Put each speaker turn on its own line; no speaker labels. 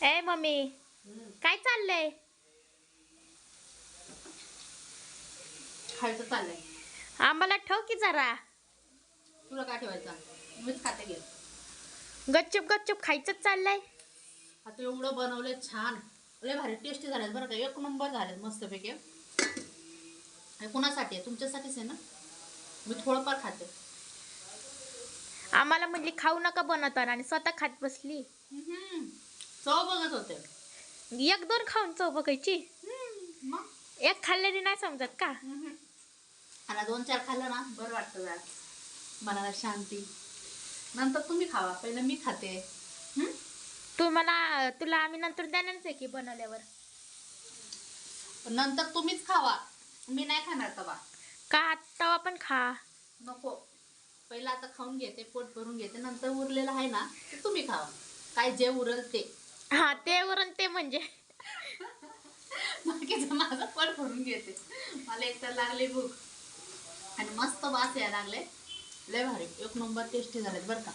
ए mummy, काय चाललंय?
खायचं चाललंय.
आम्हाला ठेव की जरा.
तुला काय ठेवायचं? मीच खाते घे.
गपचूप गपचूप खायचंच चाललंय.
आता एवढं बनवलंय छान, लय भारी टेस्टी झालेत बरं का. एक नंबर झालेत मस्तपैकी. हे कुणासाठी आहे? तुमच्यासाठीच आहे ना. मी थोडंफार खाते.
आम्हाला म्हणली खाऊ नका बनवताना आणि स्वतः खात बसली.
चव बघत होते.
एक दोन खाऊन चव बघायची.
मग
एक खाल्ल्याने नाही समजत का?
आणि 2-4 खाल्लं ना बरं वाटतं जरा, मनाला शांती. नंतर तुम्ही खावा, पहिलं मी खाते.
तुला आम्ही नंतर देणारच आहे की बनवल्यावर.
पण नंतर तुम्हीच खावा, मी नाही खाणार तवा.
का तवा पण खा.
नको, पहिला आता खाऊन घेते, पोट भरून घेते, नंतर उरलेलं आहे ना ते तुम्ही खावा. काय जे उरल ते.
हा, ते वरून ते म्हणजे
बाकीचं माझं पोट भरून घेते. मला एकतर लागले भूक आणि मस्त वास यायला लागले. लय भारी, एक नंबर टेस्टी झालेत बरं का.